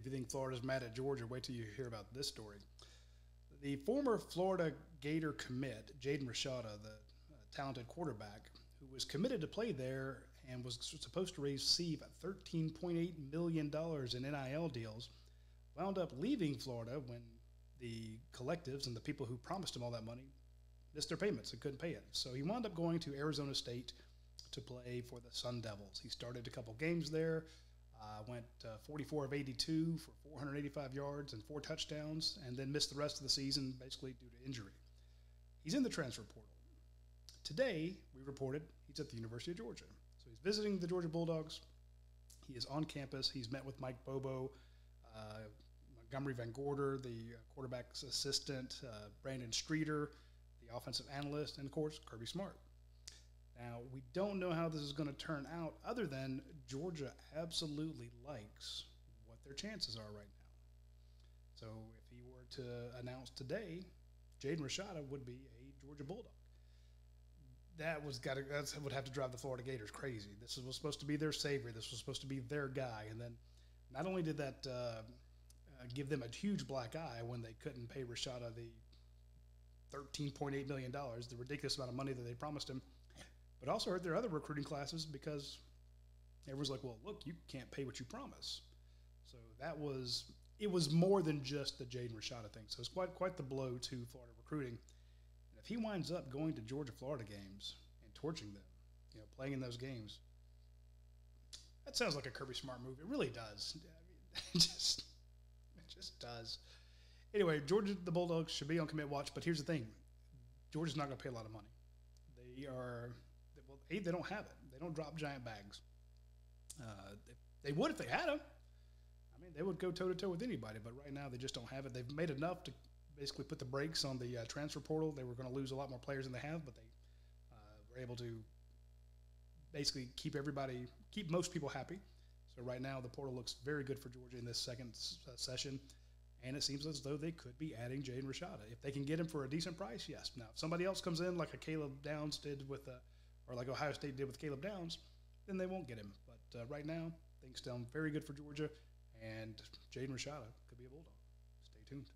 you think Florida's mad at Georgia, wait till you hear about this story. The former Florida Gator commit, Jaden Rashada, the talented quarterback, who was committed to play there and was supposed to receive $13.8 million in NIL deals, wound up leaving Florida when the collectives and the people who promised him all that money missed their payments and couldn't pay it. So he wound up going to Arizona State to play for the Sun Devils. He started a couple games there, went 44 of 82 for 485 yards and 4 touchdowns, and then missed the rest of the season basically due to injury. He's in the transfer portal. Today, we reported he's at the University of Georgia. So he's visiting the Georgia Bulldogs. He is on campus. He's met with Mike Bobo, Montgomery Van Gorder, the quarterback's assistant, Brandon Streeter, the offensive analyst, and of course, Kirby Smart. Now, we don't know how this is going to turn out other than Georgia absolutely likes what their chances are right now. So if he were to announce today, Jaden Rashada would be a Georgia Bulldog. That would have to drive the Florida Gators crazy. This was supposed to be their savior. This was supposed to be their guy. And then not only did that give them a huge black eye when they couldn't pay Rashada the $13.8 million, the ridiculous amount of money that they promised him, but also hurt their other recruiting classes because everyone's like, well, look, you can't pay what you promise. So it was more than just the Jaden Rashada thing. So it's quite the blow to Florida recruiting. And if he winds up going to Georgia-Florida games and torching them, playing in those games, that sounds like a Kirby Smart move. It really does. I mean, it just does. Anyway, Georgia, the Bulldogs should be on commit watch, but here's the thing. Georgia's not going to pay a lot of money. They don't have it. They don't drop giant bags. They would if they had them. I mean, they would go toe-to-toe with anybody, but right now they just don't have it. They've made enough to basically put the brakes on the transfer portal. They were going to lose a lot more players than they have, but they were able to basically keep most people happy. So right now the portal looks very good for Georgia in this second session, and it seems as though they could be adding Jaden Rashada. If they can get him for a decent price, yes. Now, if somebody else comes in like a Caleb Downs did with or like Ohio State did with Caleb Downs, then they won't get him. But right now, things sound very good for Georgia, and Jaden Rashada could be a Bulldog. Stay tuned.